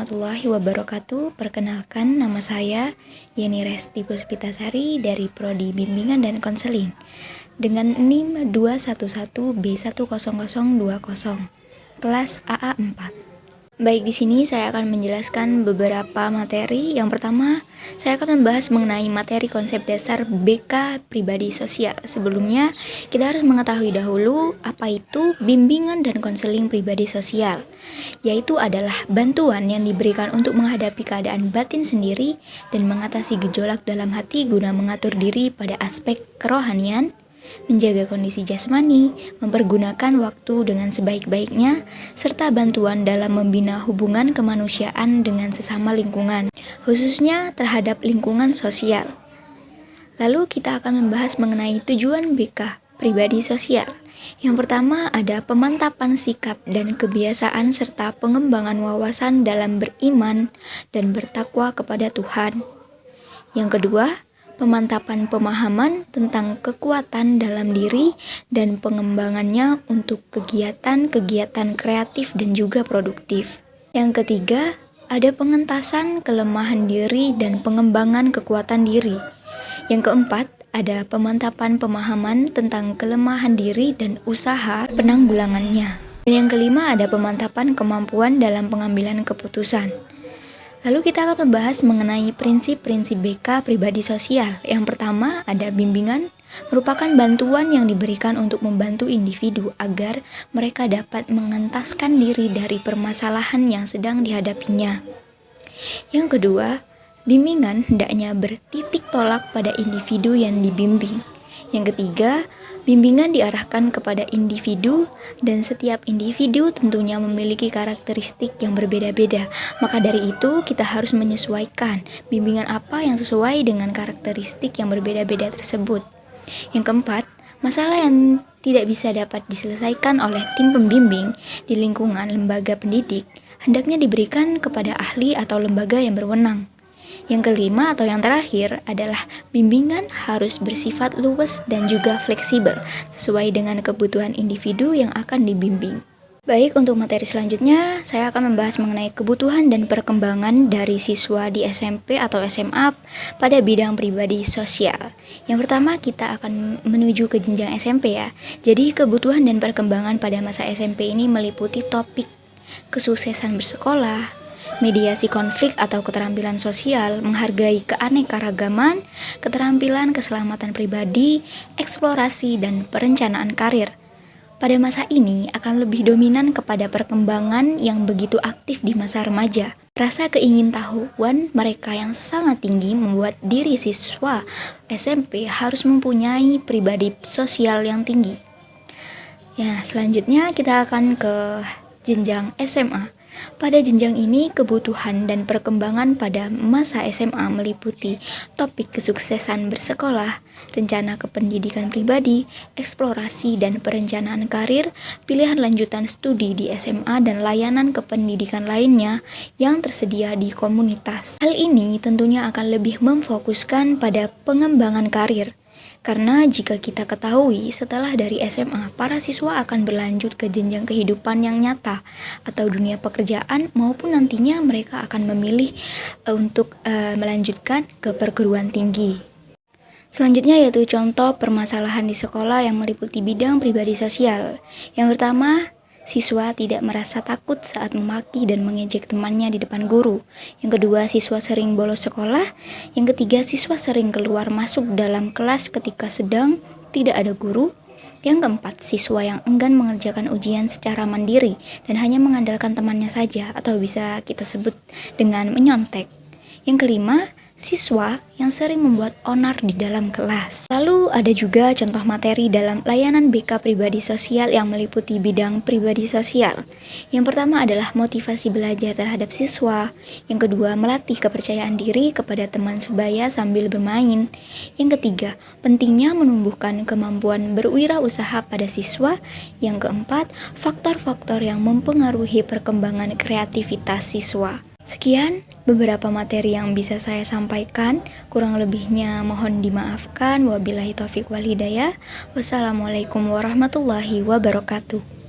warahmatullahi wabarakatuh. Perkenalkan, nama saya Yeni Resti Puspitasari dari Prodi Bimbingan dan Konseling dengan NIM 211B10020, kelas AA4. Baik, di sini saya akan menjelaskan beberapa materi. Yang pertama, saya akan membahas mengenai materi konsep dasar BK pribadi sosial. Sebelumnya, kita harus mengetahui dahulu apa itu bimbingan dan konseling pribadi sosial, yaitu adalah bantuan yang diberikan untuk menghadapi keadaan batin sendiri dan mengatasi gejolak dalam hati guna mengatur diri pada aspek kerohanian, menjaga kondisi jasmani, mempergunakan waktu dengan sebaik-baiknya, serta bantuan dalam membina hubungan kemanusiaan dengan sesama lingkungan, khususnya terhadap lingkungan sosial. Lalu kita akan membahas mengenai tujuan BK pribadi sosial. Yang pertama ada pemantapan sikap dan kebiasaan serta pengembangan wawasan dalam beriman dan bertakwa kepada Tuhan. Yang kedua, pemantapan pemahaman tentang kekuatan dalam diri dan pengembangannya untuk kegiatan-kegiatan kreatif dan juga produktif. Yang ketiga, ada pengentasan kelemahan diri dan pengembangan kekuatan diri. Yang keempat, ada pemantapan pemahaman tentang kelemahan diri dan usaha penanggulangannya. Dan yang kelima, ada pemantapan kemampuan dalam pengambilan keputusan. Lalu kita akan membahas mengenai prinsip-prinsip BK pribadi sosial. Yang pertama ada bimbingan, merupakan bantuan yang diberikan untuk membantu individu agar mereka dapat mengentaskan diri dari permasalahan yang sedang dihadapinya. Yang kedua, bimbingan hendaknya bertitik tolak pada individu yang dibimbing. Yang ketiga, bimbingan diarahkan kepada individu dan setiap individu tentunya memiliki karakteristik yang berbeda-beda. Maka dari itu kita harus menyesuaikan bimbingan apa yang sesuai dengan karakteristik yang berbeda-beda tersebut. Yang keempat, masalah yang tidak bisa dapat diselesaikan oleh tim pembimbing di lingkungan lembaga pendidik hendaknya diberikan kepada ahli atau lembaga yang berwenang. Yang kelima atau yang terakhir adalah bimbingan harus bersifat luas dan juga fleksibel sesuai dengan kebutuhan individu yang akan dibimbing. Baik, untuk materi selanjutnya saya akan membahas mengenai kebutuhan dan perkembangan dari siswa di SMP atau SMA pada bidang pribadi sosial. Yang pertama kita akan menuju ke jenjang SMP ya. Jadi kebutuhan dan perkembangan pada masa SMP ini meliputi topik kesuksesan bersekolah, mediasi konflik atau keterampilan sosial, menghargai keanekaragaman, keterampilan keselamatan pribadi, eksplorasi, dan perencanaan karir. Pada masa ini akan lebih dominan kepada perkembangan yang begitu aktif di masa remaja. Rasa keingintahuan mereka yang sangat tinggi membuat diri siswa SMP harus mempunyai pribadi sosial yang tinggi. Ya, selanjutnya kita akan ke jenjang SMA. Pada jenjang ini, kebutuhan dan perkembangan pada masa SMA meliputi topik kesuksesan bersekolah, rencana kependidikan pribadi, eksplorasi dan perencanaan karir, pilihan lanjutan studi di SMA dan layanan kependidikan lainnya yang tersedia di komunitas. Hal ini tentunya akan lebih memfokuskan pada pengembangan karir. Karena jika kita ketahui setelah dari SMA, para siswa akan berlanjut ke jenjang kehidupan yang nyata atau dunia pekerjaan maupun nantinya mereka akan memilih untuk melanjutkan ke perguruan tinggi. Selanjutnya yaitu contoh permasalahan di sekolah yang meliputi bidang pribadi sosial. Yang pertama, siswa tidak merasa takut saat memaki dan mengejek temannya di depan guru. Yang kedua, siswa sering bolos sekolah. Yang ketiga, siswa sering keluar masuk dalam kelas ketika sedang tidak ada guru. Yang keempat, siswa yang enggan mengerjakan ujian secara mandiri dan hanya mengandalkan temannya saja atau bisa kita sebut dengan menyontek. Yang kelima, siswa yang sering membuat onar di dalam kelas. Lalu ada juga contoh materi dalam layanan BK pribadi sosial yang meliputi bidang pribadi sosial. Yang pertama adalah motivasi belajar terhadap siswa. Yang kedua, melatih kepercayaan diri kepada teman sebaya sambil bermain. Yang ketiga, pentingnya menumbuhkan kemampuan berwirausaha pada siswa. Yang keempat, faktor-faktor yang mempengaruhi perkembangan kreativitas siswa. Sekian beberapa materi yang bisa saya sampaikan, kurang lebihnya mohon dimaafkan. Wabillahi taufiq wal hidayah. Wassalamualaikum warahmatullahi wabarakatuh.